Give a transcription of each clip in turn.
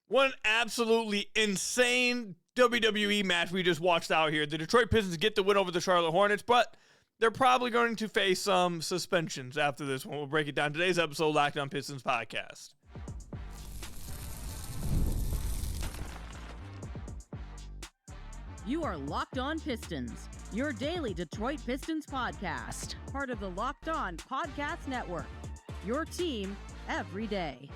What an absolutely insane WWE match we just watched out here. The Detroit Pistons get the win over the Charlotte Hornets, but they're probably going to face some suspensions after this one. We'll break it down. Today's episode, Locked On Pistons Podcast. You are Locked On Pistons, your daily Detroit Pistons podcast. Part of the Locked On Podcast Network, your team every day.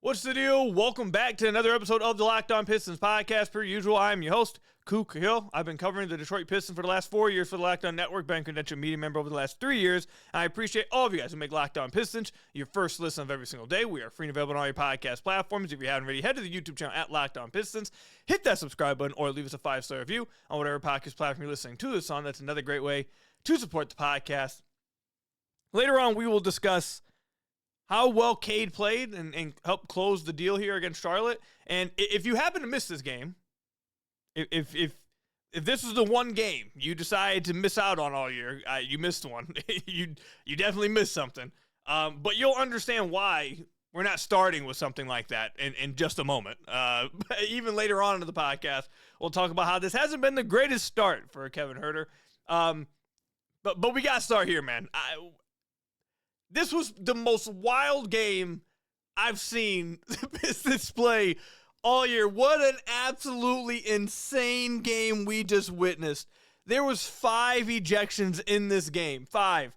What's the deal? Welcome back to another episode of the Locked On Pistons podcast. Per usual, I'm your host, Khahil. I've been covering the Detroit Pistons for the last 4 years for the Locked On Network, been a credentialed media member over the last 3 years. And I appreciate all of you guys who make Locked On Pistons your first listen of every single day. We are free and available on all your podcast platforms. If you haven't already, head to the YouTube channel at Locked On Pistons. Hit that subscribe button or leave us a 5-star review on whatever podcast platform you're listening to this on. That's another great way to support the podcast. Later on, we will discuss how well Cade played and helped close the deal here against Charlotte. And if you happen to miss this game, if this was the one game you decided to miss out on all year, you missed one. you definitely missed something. But you'll understand why we're not starting with something like that in just a moment. Even later on in the podcast, we'll talk about how this hasn't been the greatest start for Kevin Huerter. But we got to start here, man. This was the most wild game I've seen the Pistons play all year. What an absolutely insane game we just witnessed. There was 5 ejections in this game. 5.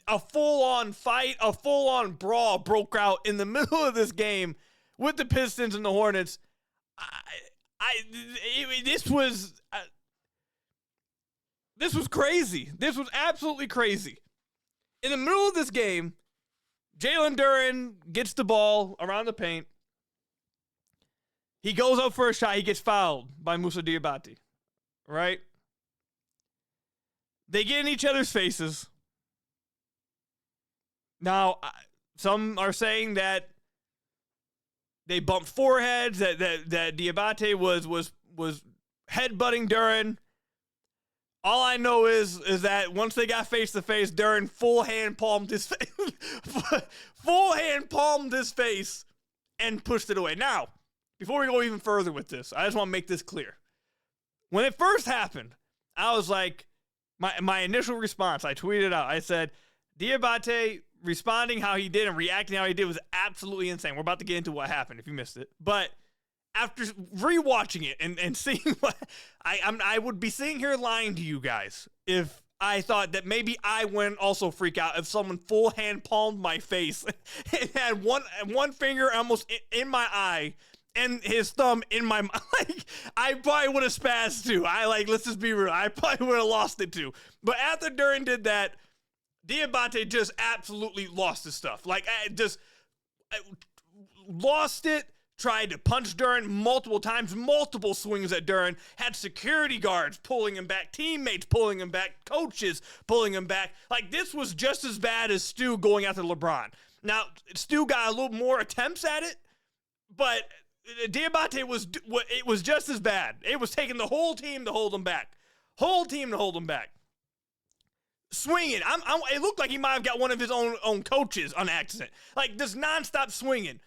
A full-on fight, a full-on brawl broke out in the middle of this game with the Pistons and the Hornets. This was crazy. This was absolutely crazy. In the middle of this game, Jalen Duren gets the ball around the paint. He goes up for a shot. He gets fouled by Moussa Diabate, right? They get in each other's faces. Now, some are saying that they bumped foreheads, that Diabate was headbutting Duren. All I know is that once they got face to face, Duren full hand palmed his face and pushed it away. Now, before we go even further with this, I just want to make this clear. When it first happened, I was like, my initial response, I tweeted out, I said, Diabate responding how he did and reacting how he did was absolutely insane. We're about to get into what happened if you missed it. But after rewatching it and seeing what I would be sitting here lying to you guys if I thought that maybe I wouldn't also freak out if someone full hand palmed my face and had one finger almost in my eye and his thumb in my mouth. Like, I probably would have spazzed too. Let's just be real. I probably would have lost it too. But after Duren did that, Diabate just absolutely lost his stuff. Lost it. Tried to punch Duren multiple times, multiple swings at Duren, had security guards pulling him back, teammates pulling him back, coaches pulling him back. Like, this was just as bad as Stu going after LeBron. Now, Stu got a little more attempts at it, but Diabate was just as bad. It was taking the whole team to hold him back. Swinging. It looked like he might have got one of his own coaches on accident. Like, just nonstop swinging.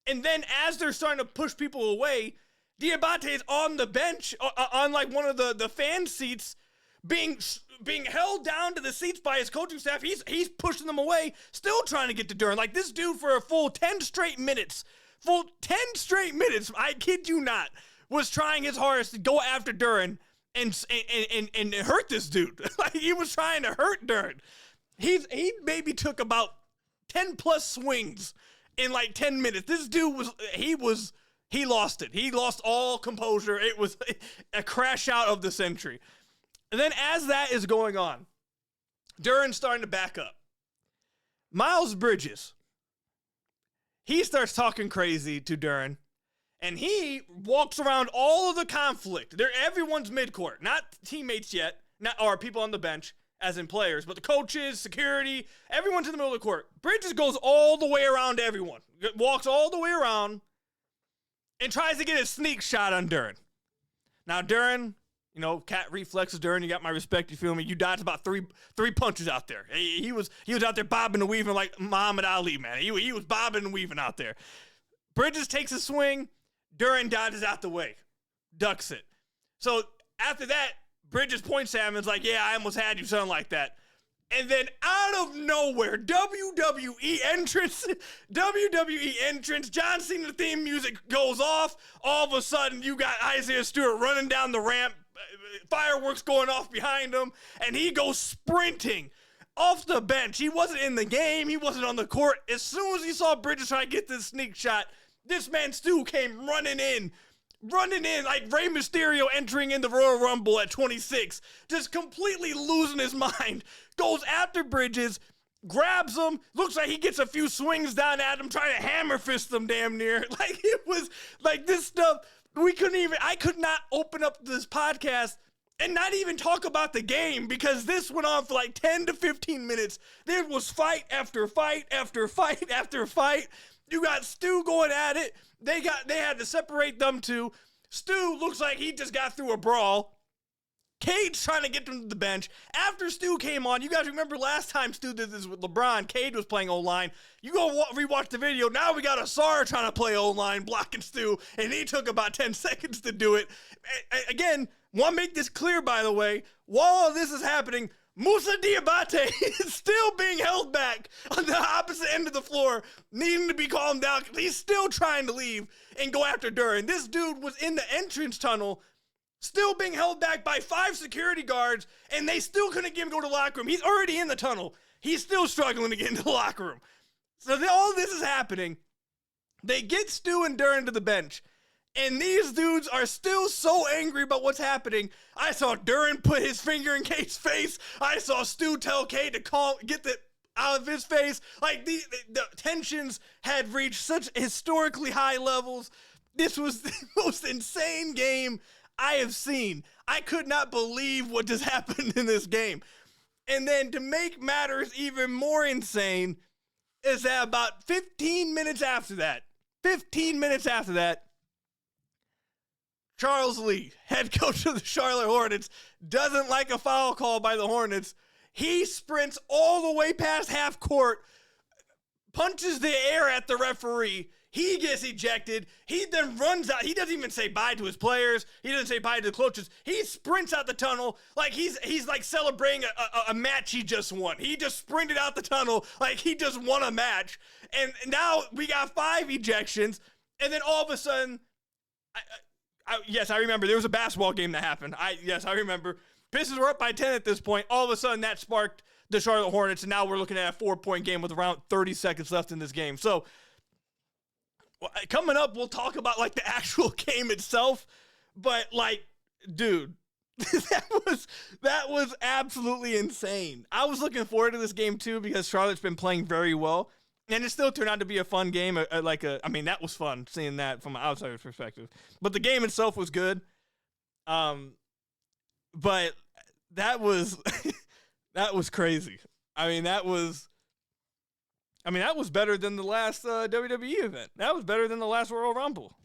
And then as they're starting to push people away, Diabate is on the bench, on like one of the fan seats, being held down to the seats by his coaching staff. He's pushing them away, still trying to get to Duren. Like, this dude for a full 10 straight minutes, I kid you not, was trying his hardest to go after Duren and hurt this dude. Like, he was trying to hurt Duren. He maybe took about 10 plus swings in like 10 minutes. This dude he lost it. He lost all composure. It was a crash out of the century. And then as that is going on, Duren's starting to back up. Miles Bridges, he starts talking crazy to Duren, and he walks around all of the conflict. Everyone's midcourt, not teammates yet, or people on the bench, as in players, but the coaches, security, everyone's in the middle of the court. Bridges goes all the way around everyone, walks all the way around, and tries to get a sneak shot on Duren. Now, Duren, cat reflexes, Duren, you got my respect, you feel me? You dodged about three punches out there. He was out there bobbing and weaving like Muhammad Ali, man. He was bobbing and weaving out there. Bridges takes a swing. Duren dodges out the way. Ducks it. So after that, Bridges points at him and is like, yeah, I almost had you, something like that. And then out of nowhere, WWE entrance, John Cena theme music goes off. All of a sudden, you got Isaiah Stewart running down the ramp, fireworks going off behind him, and he goes sprinting off the bench. He wasn't in the game. He wasn't on the court. As soon as he saw Bridges try to get this sneak shot, this man Stu came running in like Rey Mysterio entering in the Royal Rumble at 26, just completely losing his mind, goes after Bridges, grabs him, looks like he gets a few swings down at him, trying to hammer fist him damn near. Like, it was, like, this stuff, I could not open up this podcast and not even talk about the game, because this went on for like 10 to 15 minutes. There was fight after fight after fight after fight. You got Stu going at it. They had to separate them two. Stu looks like he just got through a brawl. Cade's trying to get them to the bench. After Stu came on, you guys remember last time Stu did this with LeBron, Cade was playing O-line. You go rewatch the video. Now we got Asar trying to play O-line, blocking Stu, and he took about 10 seconds to do it. Again, want to make this clear, by the way, while all this is happening, Moussa Diabate is still being held back on the opposite end of the floor, needing to be calmed down. He's still trying to leave and go after Duren. This dude was in the entrance tunnel, still being held back by 5 security guards, and they still couldn't get him to go to the locker room. He's already in the tunnel. He's still struggling to get into the locker room. So all this is happening. They get Stu and Duren to the bench. And these dudes are still so angry about what's happening. I saw Duren put his finger in Cade's face. I saw Stu tell Cade to get it out of his face. Like, the tensions had reached such historically high levels. This was the most insane game I have seen. I could not believe what just happened in this game. And then to make matters even more insane is that about 15 minutes after that, Charles Lee, head coach of the Charlotte Hornets, doesn't like a foul call by the Hornets. He sprints all the way past half court, punches the air at the referee. He gets ejected. He then runs out. He doesn't even say bye to his players. He doesn't say bye to the coaches. He sprints out the tunnel like he's like celebrating a match he just won. He just sprinted out the tunnel like he just won a match. And now we got 5 ejections. And then all of a sudden, yes, I remember. There was a basketball game that happened. Yes, I remember. Pistons were up by 10 at this point. All of a sudden, that sparked the Charlotte Hornets, and now we're looking at a 4-point game with around 30 seconds left in this game. So, coming up, we'll talk about, like, the actual game itself. But, like, dude, that was absolutely insane. I was looking forward to this game, too, because Charlotte's been playing very well. And it still turned out to be a fun game. I mean, that was fun, seeing that from an outsider's perspective. But the game itself was good. But that was that was crazy. I mean, that was better than the last WWE event. That was better than the last Royal Rumble.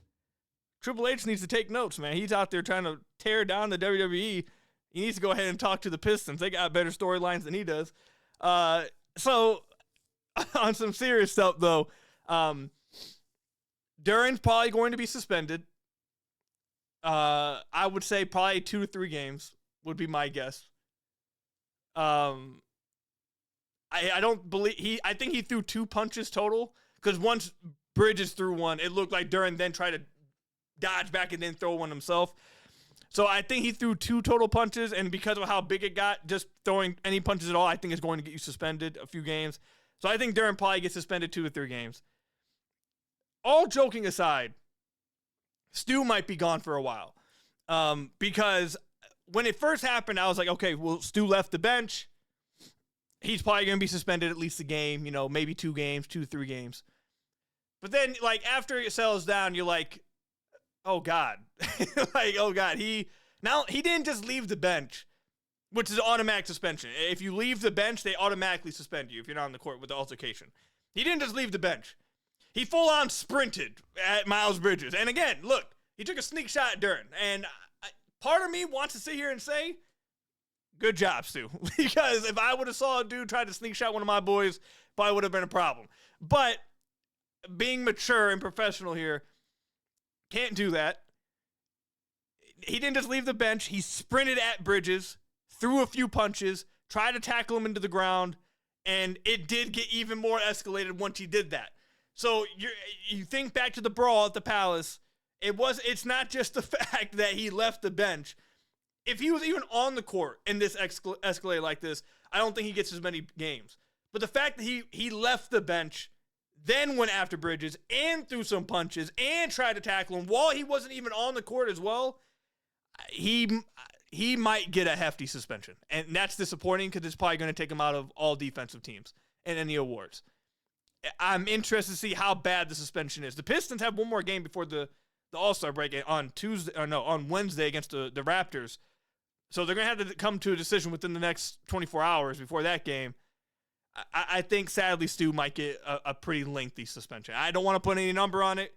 Triple H needs to take notes, man. He's out there trying to tear down the WWE. He needs to go ahead and talk to the Pistons. They got better storylines than he does. So on some serious stuff, though, Duren's probably going to be suspended. I would say probably 2 to 3 games would be my guess. I don't believe I think he threw 2 punches total, because once Bridges threw one, it looked like Duren then tried to dodge back and then throw one himself. So I think he threw 2 total punches, and because of how big it got, just throwing any punches at all, I think is going to get you suspended a few games. So I think Duren probably gets suspended 2 to 3 games. All joking aside, Stu might be gone for a while. Because when it first happened, I was like, okay, well, Stu left the bench. He's probably going to be suspended at least a game, maybe 2 games, 2 to 3 games. But then, like, after it settles down, you're like, oh, God. He didn't just leave the bench, which is automatic suspension. If you leave the bench, they automatically suspend you if you're not on the court with the altercation. He didn't just leave the bench. He full-on sprinted at Miles Bridges. And again, look, he took a sneak shot at Duren. And part of me wants to sit here and say, good job, Stu. Because if I would have saw a dude try to sneak shot one of my boys, probably would have been a problem. But being mature and professional here, can't do that. He didn't just leave the bench. He sprinted at Bridges, threw a few punches, tried to tackle him into the ground, and it did get even more escalated once he did that. So you think back to the brawl at the Palace. It's not just the fact that he left the bench. If he was even on the court and this escalated like this, I don't think he gets as many games. But the fact that he left the bench, then went after Bridges and threw some punches and tried to tackle him while he wasn't even on the court as well, he might get a hefty suspension. And that's disappointing because it's probably going to take him out of all defensive teams and any awards. I'm interested to see how bad the suspension is. The Pistons have one more game before the All-Star break on Wednesday against the Raptors. So they're going to have to come to a decision within the next 24 hours before that game. I think, sadly, Stu might get a pretty lengthy suspension. I don't want to put any number on it,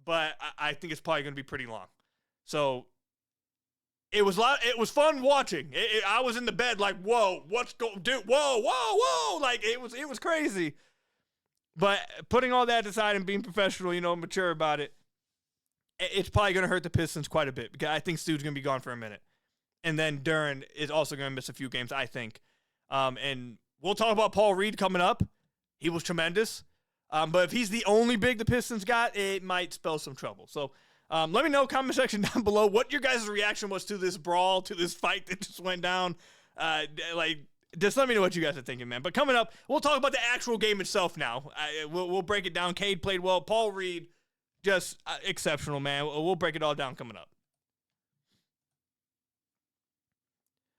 but I think it's probably going to be pretty long. So it was fun watching. I was in the bed like, whoa, what's going, dude? Whoa! Like it was crazy. But putting all that aside and being professional, mature about it, it's probably going to hurt the Pistons quite a bit because I think Stu's going to be gone for a minute. And then Duren is also going to miss a few games, I think. And we'll talk about Paul Reed coming up. He was tremendous. But if he's the only big the Pistons got, it might spell some trouble. So let me know, comment section down below, what your guys' reaction was to this brawl, to this fight that just went down. Just let me know what you guys are thinking, man. But coming up, we'll talk about the actual game itself now. We'll break it down. Cade played well. Paul Reed, just exceptional, man. We'll break it all down coming up.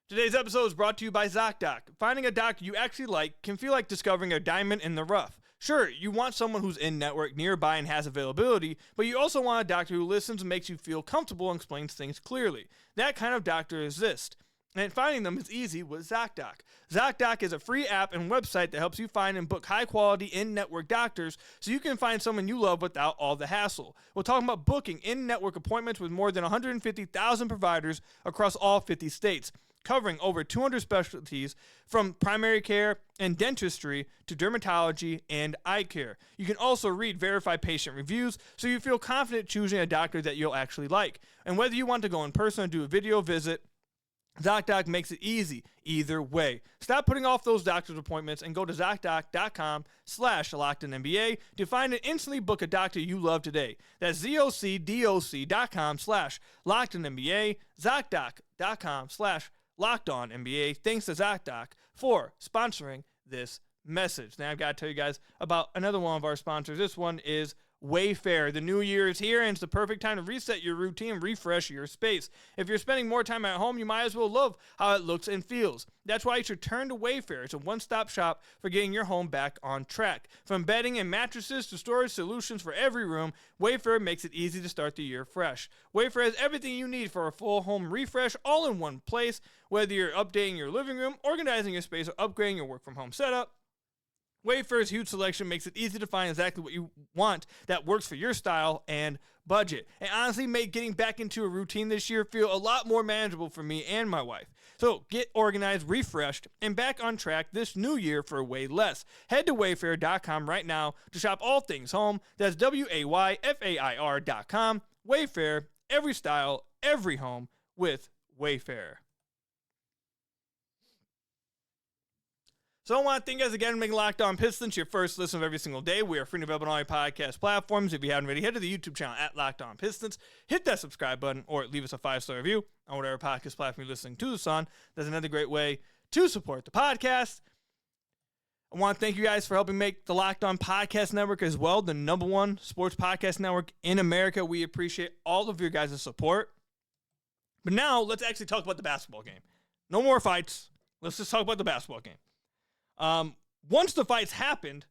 Today's episode is brought to you by ZocDoc. Finding a doctor you actually like can feel like discovering a diamond in the rough. Sure, you want someone who's in-network, nearby, and has availability, but you also want a doctor who listens and makes you feel comfortable and explains things clearly. That kind of doctor exists. And finding them is easy with ZocDoc. ZocDoc is a free app and website that helps you find and book high-quality in-network doctors so you can find someone you love without all the hassle. We're talking about booking in-network appointments with more than 150,000 providers across all 50 states, covering over 200 specialties from primary care and dentistry to dermatology and eye care. You can also read verified patient reviews so you feel confident choosing a doctor that you'll actually like. And whether you want to go in person or do a video visit, ZocDoc makes it easy either way. Stop putting off those doctor's appointments and go to ZocDoc.com/LockedOnNBA to find and instantly book a doctor you love today. That's ZocDoc.com/LockedOnNBA, ZocDoc.com/LockedOnNBA. Thanks to ZocDoc for sponsoring this message. Now I've got to tell you guys about another one of our sponsors. This one is Wayfair. The new year is here, and it's the perfect time to reset your routine and refresh your space. If you're spending more time at home, you might as well love how it looks and feels. That's why you should turn to Wayfair. It's a one-stop shop for getting your home back on track. From bedding and mattresses to storage solutions for every room, Wayfair makes it easy to start the year fresh. Wayfair has everything you need for a full home refresh all in one place. Whether you're updating your living room, organizing your space, or upgrading your work-from-home setup, Wayfair's huge selection makes it easy to find exactly what you want that works for your style and budget. And honestly, made getting back into a routine this year feel a lot more manageable for me and my wife. So get organized, refreshed, and back on track this new year for way less. Head to Wayfair.com right now to shop all things home. That's WAYFAIR.com. Wayfair, every style, every home with Wayfair. So I want to thank you guys again for making Locked On Pistons your first listen of every single day. We are free and available on all your podcast platforms. If you haven't already, head to the YouTube channel at Locked On Pistons. Hit that subscribe button or leave us a 5-star review on whatever podcast platform you're listening to this on. That's another great way to support the podcast. I want to thank you guys for helping make the Locked On Podcast Network as well, the #1 sports podcast network in America. We appreciate all of your guys' support. But now let's actually talk about the basketball game. No more fights. Let's just talk about the basketball game. Once the fights happened,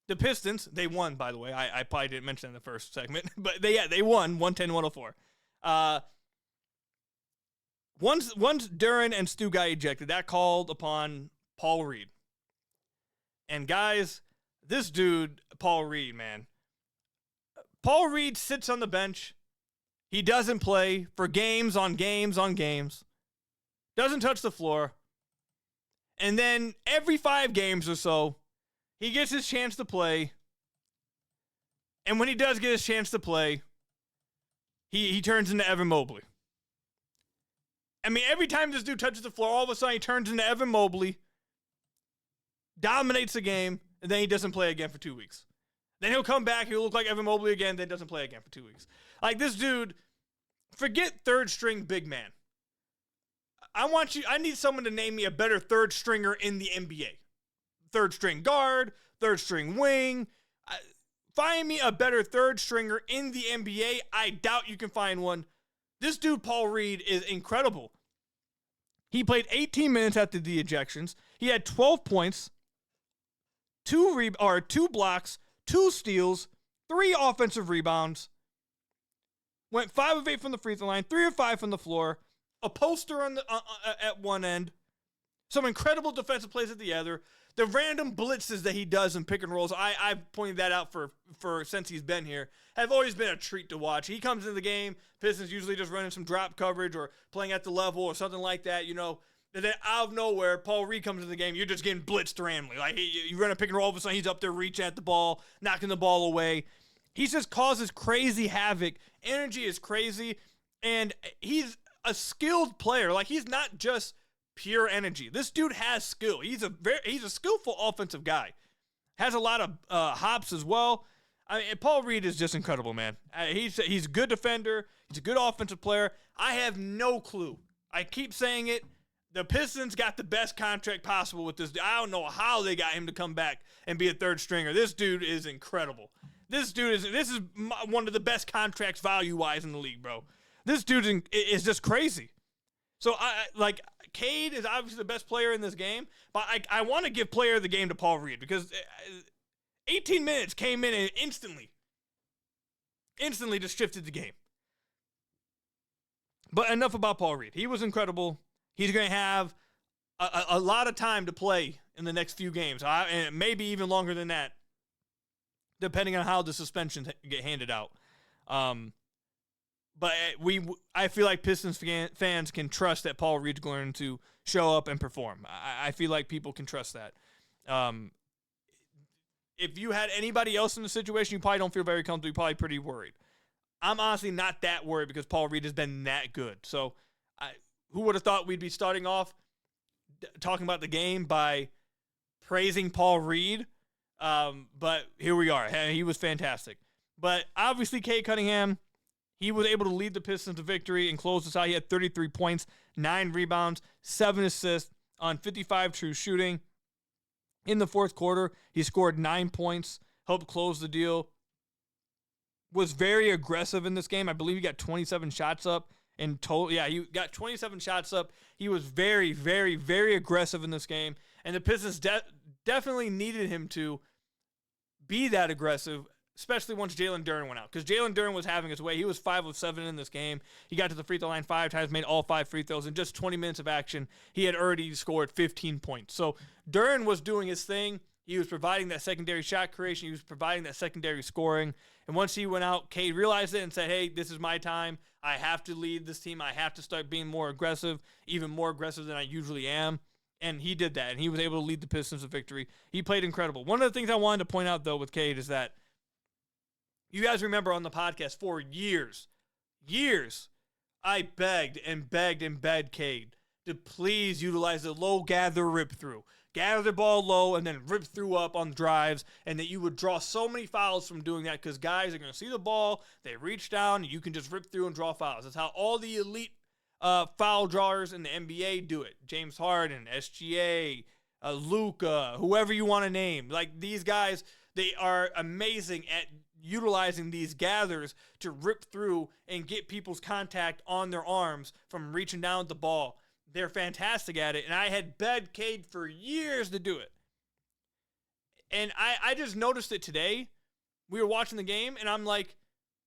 the Pistons, they won, by the way. I probably didn't mention in the first segment, but they won 110-104. Once Duren and Stu got ejected, that called upon Paul Reed. And guys, this dude, Paul Reed, man. Paul Reed sits on the bench. He doesn't play for games on games on games. Doesn't touch the floor. And then every 5 games or so, he gets his chance to play, And when he does get his chance to play, he turns into Evan Mobley. I mean, every time this dude touches the floor, all of a sudden he turns into Evan Mobley, dominates the game, and then he doesn't play again for 2 weeks. Then he'll come back, he'll look like Evan Mobley again, then doesn't play again for 2 weeks. Like, this dude, forget third string big man. I need someone to name me a better third stringer in the NBA. Third string guard, third string wing. Find me a better third stringer in the NBA. I doubt you can find one. This dude, Paul Reed, is incredible. He played 18 minutes after the ejections. He had 12 points, 2 blocks, 2 steals, 3 offensive rebounds. Went 5 of 8 from the free throw line, 3 of 5 from the floor. A poster on the at one end. Some incredible defensive plays at the other. The random blitzes that he does in pick and rolls, I've pointed that out for since he's been here, have always been a treat to watch. He comes into the game, Pistons usually just running some drop coverage or playing at the level or something like that, you know. And then out of nowhere, Paul Reed comes into the game, you're just getting blitzed randomly. Like, you run a pick and roll, all of a sudden he's up there reaching at the ball, knocking the ball away. He just causes crazy havoc. Energy is crazy, and he's a skilled player. Like, he's not just pure energy. This dude has skill. He's a skillful offensive guy. Has a lot of hops as well. I mean, Paul Reed is just incredible, man. He's a good defender. He's a good offensive player. I have no clue. I keep saying it. The Pistons got the best contract possible with this. I don't know how they got him to come back and be a third stringer. This dude is incredible. This is one of the best contracts value-wise in the league, bro. This dude is just crazy. So, Cade is obviously the best player in this game, but I want to give player of the game to Paul Reed because 18 minutes came in and instantly just shifted the game. But enough about Paul Reed. He was incredible. He's going to have a lot of time to play in the next few games, and maybe even longer than that, depending on how the suspensions get handed out. But I feel like Pistons fans can trust that Paul Reed's going to show up and perform. I feel like people can trust that. If you had anybody else in the situation, you probably don't feel very comfortable. You're probably pretty worried. I'm honestly not that worried because Paul Reed has been that good. So who would have thought we'd be starting off talking about the game by praising Paul Reed? But here we are. He was fantastic. But obviously, Cade Cunningham, he was able to lead the Pistons to victory and close this out. He had 33 points, 9 rebounds, 7 assists on 55 true shooting. In the fourth quarter, he scored 9 points, helped close the deal. Was very aggressive in this game. I believe he got 27 shots up in total. Yeah, he got 27 shots up. He was very, very, very aggressive in this game. And the Pistons definitely needed him to be that aggressive, especially once Jalen Duren went out. Because Jalen Duren was having his way. He was 5 of 7 in this game. He got to the free throw line 5 times, made all 5 free throws. In just 20 minutes of action, he had already scored 15 points. So Duren was doing his thing. He was providing that secondary shot creation. He was providing that secondary scoring. And once he went out, Cade realized it and said, hey, this is my time. I have to lead this team. I have to start being more aggressive, even more aggressive than I usually am. And he did that, and he was able to lead the Pistons to victory. He played incredible. One of the things I wanted to point out, though, with Cade is that you guys remember on the podcast for years, I begged and begged Cade to please utilize the low gather rip through. Gather the ball low and then rip through up on drives, and that you would draw so many fouls from doing that because guys are going to see the ball, they reach down, and you can just rip through and draw fouls. That's how all the elite foul drawers in the NBA do it. James Harden, SGA, Luka, whoever you want to name. Like, these guys, they are amazing at utilizing these gathers to rip through and get people's contact on their arms from reaching down with the ball. They're fantastic at it, and I had begged Cade for years to do it. And I just noticed it today. We were watching the game, and I'm like,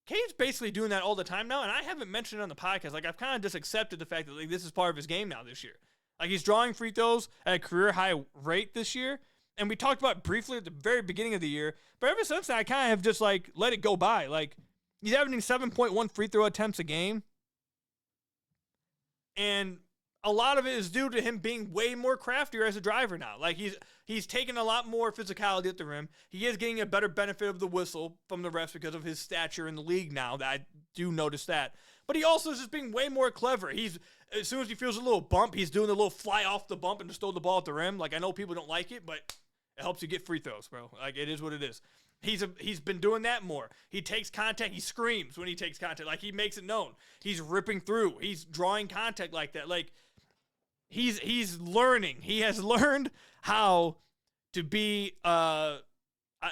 Cade's basically doing that all the time now, and I haven't mentioned it on the podcast. Like, I've kind of just accepted the fact that, like, this is part of his game now this year. Like, he's drawing free throws at a career-high rate this year, and we talked about it briefly at the very beginning of the year, but ever since then, I kind of have just, like, let it go by. Like, he's averaging 7.1 free throw attempts a game, and a lot of it is due to him being way more craftier as a driver now. Like he's taken a lot more physicality at the rim. He is getting a better benefit of the whistle from the refs because of his stature in the league now. That I do notice that. But he also is just being way more clever. He's, as soon as he feels a little bump, he's doing the little fly off the bump and just throw the ball at the rim. Like, I know people don't like it, but it helps you get free throws, bro. Like, it is what it is. He's been doing that more. He takes contact. He screams when he takes contact. Like, he makes it known. He's ripping through. He's drawing contact like that. Like, he's learning. He has learned how to be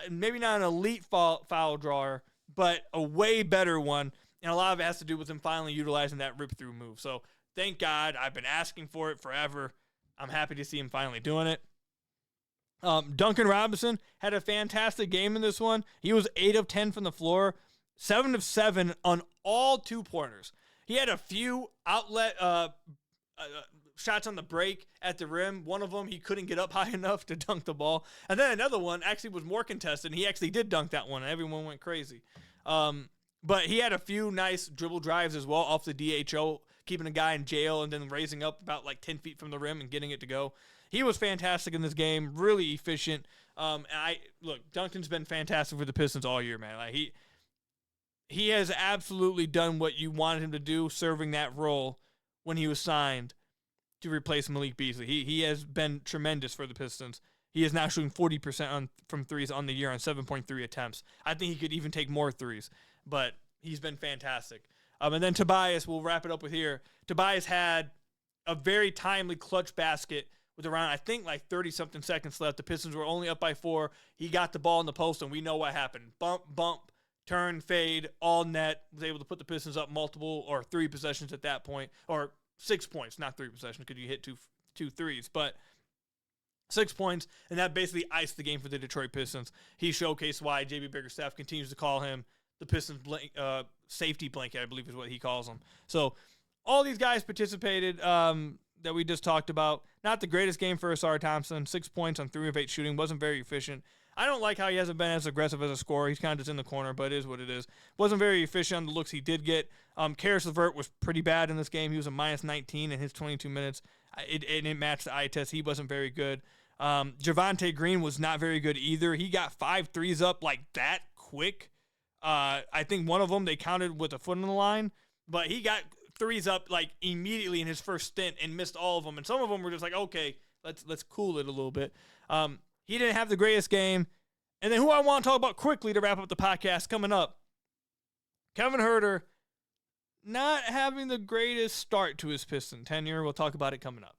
maybe not an elite foul drawer, but a way better one. And a lot of it has to do with him finally utilizing that rip-through move. So, thank God. I've been asking for it forever. I'm happy to see him finally doing it. Duncan Robinson had a fantastic game in this one. He was 8 of 10 from the floor, 7 of 7 on all 2-pointers. He had a few outlet shots on the break at the rim. One of them, he couldn't get up high enough to dunk the ball. And then another one actually was more contested, and he actually did dunk that one, and everyone went crazy. But he had a few nice dribble drives as well off the DHO, keeping a guy in jail and then raising up about like 10 feet from the rim and getting it to go. He was fantastic in this game, really efficient. Look, Duncan's been fantastic for the Pistons all year, man. Like he has absolutely done what you wanted him to do, serving that role when he was signed to replace Malik Beasley. He has been tremendous for the Pistons. He is now shooting 40% from threes on the year on 7.3 attempts. I think he could even take more threes, but he's been fantastic. And then Tobias, we'll wrap it up with here. Tobias had a very timely clutch basket with around, I think, like 30-something seconds left. The Pistons were only up by 4. He got the ball in the post, and we know what happened. Bump, turn, fade, all net. Was able to put the Pistons up multiple or 3 possessions at that point. Or 6 points, not 3 possessions because you hit two threes. But 6 points, and that basically iced the game for the Detroit Pistons. He showcased why J.B. Bickerstaff continues to call him the Pistons safety blanket, I believe is what he calls them. So all these guys participated that we just talked about. Not the greatest game for Asar Thompson. 6 points on 3 of 8 shooting. Wasn't very efficient. I don't like how he hasn't been as aggressive as a scorer. He's kind of just in the corner, but it is what it is. Wasn't very efficient on the looks he did get. Karis LeVert was pretty bad in this game. He was a minus 19 in his 22 minutes. It matched the eye test. He wasn't very good. Javonte Green was not very good either. He got 5 threes up like that quick. I think one of them they counted with a foot on the line, but he got threes up like immediately in his first stint and missed all of them. And some of them were just like, okay, let's cool it a little bit. He didn't have the greatest game. And then who I want to talk about quickly to wrap up the podcast coming up, Kevin Huerter not having the greatest start to his Piston tenure. We'll talk about it coming up.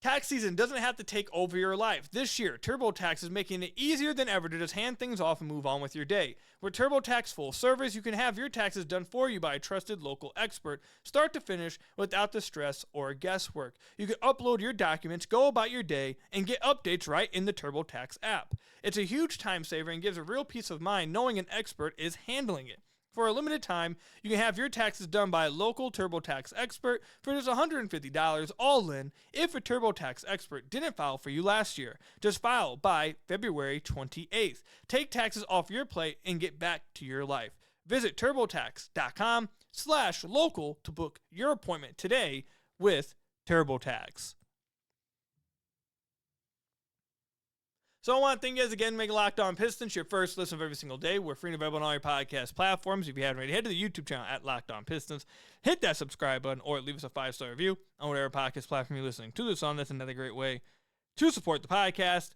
Tax season doesn't have to take over your life. This year, TurboTax is making it easier than ever to just hand things off and move on with your day. With TurboTax Full Service, you can have your taxes done for you by a trusted local expert, start to finish, without the stress or guesswork. You can upload your documents, go about your day, and get updates right in the TurboTax app. It's a huge time saver and gives a real peace of mind knowing an expert is handling it. For a limited time, you can have your taxes done by a local TurboTax expert for just $150 all in if a TurboTax expert didn't file for you last year. Just file by February 28th. Take taxes off your plate and get back to your life. Visit TurboTax.com/local to book your appointment today with TurboTax. So I want to thank you guys again for making Locked On Pistons your first listen of every single day. We're free and available on all your podcast platforms. If you haven't already, head to the YouTube channel at Locked On Pistons. Hit that subscribe button or leave us a 5-star review on whatever podcast platform you're listening to this on. That's another great way to support the podcast.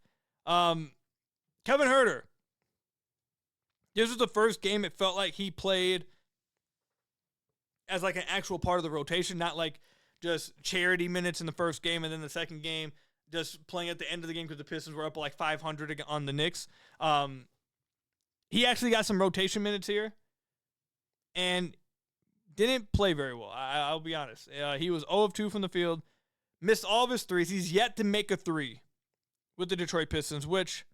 Kevin Huerter. This was the first game it felt like he played as like an actual part of the rotation, not like just charity minutes in the first game and then the second game just playing at the end of the game because the Pistons were up like 500 on the Knicks. He actually got some rotation minutes here and didn't play very well. I'll be honest. He was 0 of 2 from the field, missed all of his threes. He's yet to make a 3 with the Detroit Pistons, which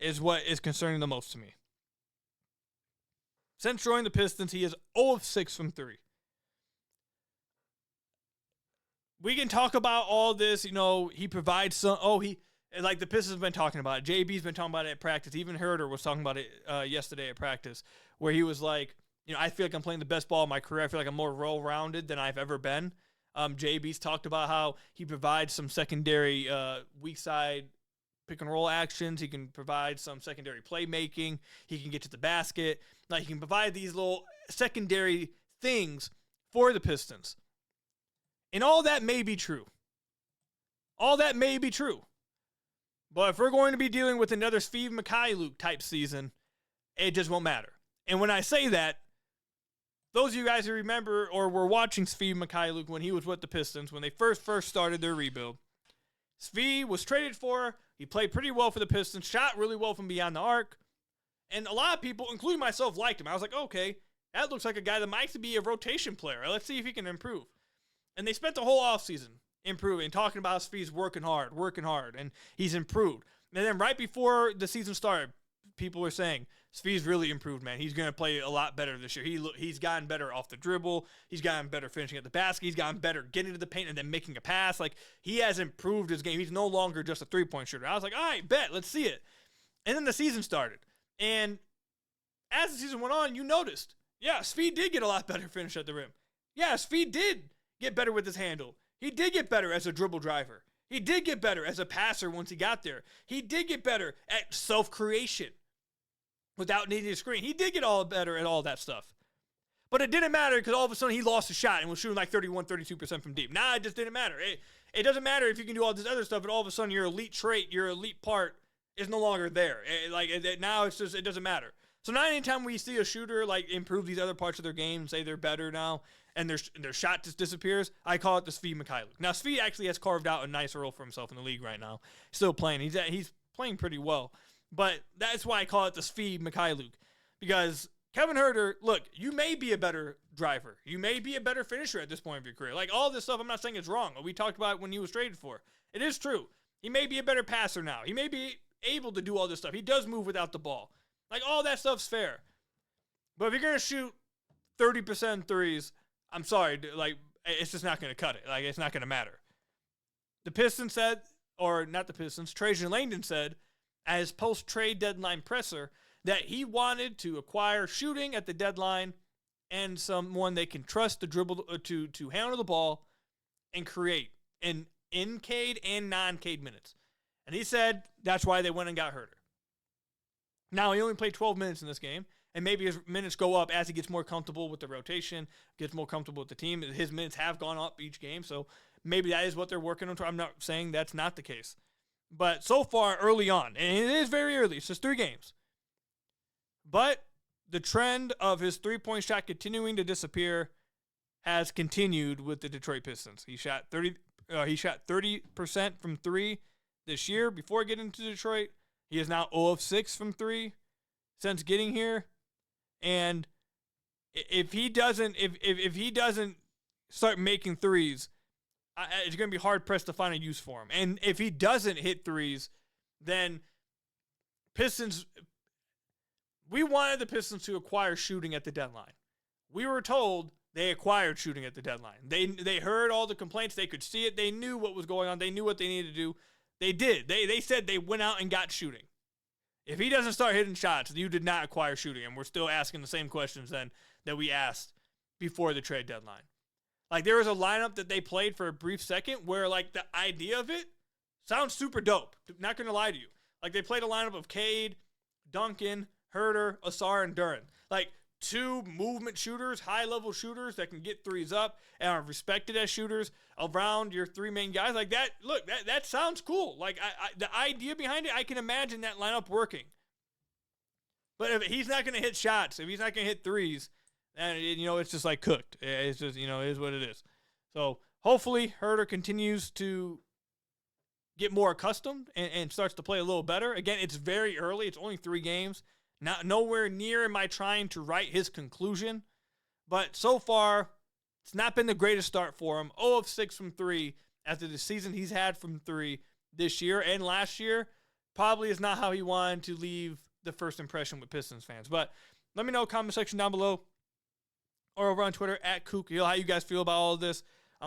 is what is concerning the most to me. Since joining the Pistons, he is 0 of 6 from 3. We can talk about all this, he provides some, like the Pistons have been talking about it. JB's been talking about it at practice. Even Huerter was talking about it yesterday at practice, where he was like, I feel like I'm playing the best ball of my career. I feel like I'm more well-rounded than I've ever been. JB's talked about how he provides some secondary weak side pick and roll actions. He can provide some secondary playmaking. He can get to the basket. Like, he can provide these little secondary things for the Pistons. And all that may be true. All that may be true. But if we're going to be dealing with another Steve Khahil type season, it just won't matter. And when I say that, those of you guys who remember or were watching Steve Khahil when he was with the Pistons, when they first started their rebuild, Steve was traded for. He played pretty well for the Pistons, shot really well from beyond the arc. And a lot of people, including myself, liked him. I was like, okay, that looks like a guy that might be a rotation player. Let's see if he can improve. And they spent the whole offseason improving, talking about how Steve's working hard, and he's improved. And then right before the season started, people were saying, Steve's really improved, man. He's going to play a lot better this year. He's gotten better off the dribble. He's gotten better finishing at the basket. He's gotten better getting to the paint and then making a pass. Like, he has improved his game. He's no longer just a three-point shooter. I was like, all right, bet. Let's see it. And then the season started. And as the season went on, you noticed, yeah, Steve did get a lot better finish at the rim. Yeah, Steve did get better with his handle. He did get better as a dribble driver. He did get better as a passer once he got there. He did get better at self-creation without needing a screen. He did get all better at all that stuff. But it didn't matter because all of a sudden he lost a shot and was shooting like 31, 32% from deep. Nah, it just didn't matter. It doesn't matter if you can do all this other stuff, but all of a sudden your elite trait, your elite part is no longer there. Now it's just, it doesn't matter. So now anytime we see a shooter like improve these other parts of their game, say they're better now, and their shot just disappears, I call it the Steve Khahil. Now, Steve actually has carved out a nice role for himself in the league right now. Still playing. He's playing pretty well. But that's why I call it the Steve Khahil. Because Kevin Huerter, look, you may be a better driver. You may be a better finisher at this point of your career. Like, all this stuff, I'm not saying it's wrong. We talked about it when he was traded for. It is true. He may be a better passer now. He may be able to do all this stuff. He does move without the ball. Like, all that stuff's fair. But if you're going to shoot 30% threes, I'm sorry, like, it's just not going to cut it. Like, it's not going to matter. The Pistons said, or not the Pistons, Trajan Langdon said, as post-trade deadline presser, that he wanted to acquire shooting at the deadline and someone they can trust to dribble, to handle the ball and create in Cade and non-Cade minutes. And he said that's why they went and got Huerter. Now, he only played 12 minutes in this game, and maybe his minutes go up as he gets more comfortable with the rotation, gets more comfortable with the team. His minutes have gone up each game, so maybe that is what they're working on. I'm not saying that's not the case. But so far, early on, and it is very early, it's just 3 games. But the trend of his three-point shot continuing to disappear has continued with the Detroit Pistons. He shot 30% from 3 this year before getting to Detroit. He is now 0 of 6 from 3 since getting here. And if he doesn't start making threes, it's going to be hard-pressed to find a use for him. And if he doesn't hit threes, then Pistons, we wanted the Pistons to acquire shooting at the deadline. We were told they acquired shooting at the deadline. They heard all the complaints. They could see it. They knew what was going on. They knew what they needed to do. They did. They said they went out and got shooting. If he doesn't start hitting shots, you did not acquire shooting. And we're still asking the same questions then that we asked before the trade deadline. Like, there was a lineup that they played for a brief second where, like, the idea of it sounds super dope. Not going to lie to you. Like, they played a lineup of Cade, Duncan, Huerter, Ausar, and Duren. Like, 2 movement shooters, high-level shooters that can get threes up and are respected as shooters around your 3 main guys. Like, that, look, that sounds cool. Like, the idea behind it, I can imagine that lineup working. But if he's not going to hit shots, if he's not going to hit threes, and, it's just like cooked. It's just, it is what it is. So hopefully Huerter continues to get more accustomed and starts to play a little better. Again, it's very early. It's only 3 games. Nowhere near am I trying to write his conclusion. But so far, it's not been the greatest start for him. 0 of 6 from 3 after the season he's had from 3 this year and last year. Probably is not how he wanted to leave the first impression with Pistons fans. But let me know, comment section down below or over on Twitter at Khahil, how you guys feel about all of this.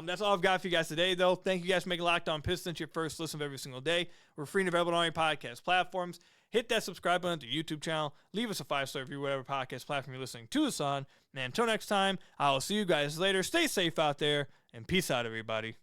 That's all I've got for you guys today, though. Thank you guys for making Locked On Pistons your first listen of every single day. We're free and available on all your podcast platforms. hit that subscribe button to the YouTube channel. Leave us a 5-star review, whatever podcast platform you're listening to us on. And until next time, I will see you guys later. Stay safe out there, and peace out, everybody.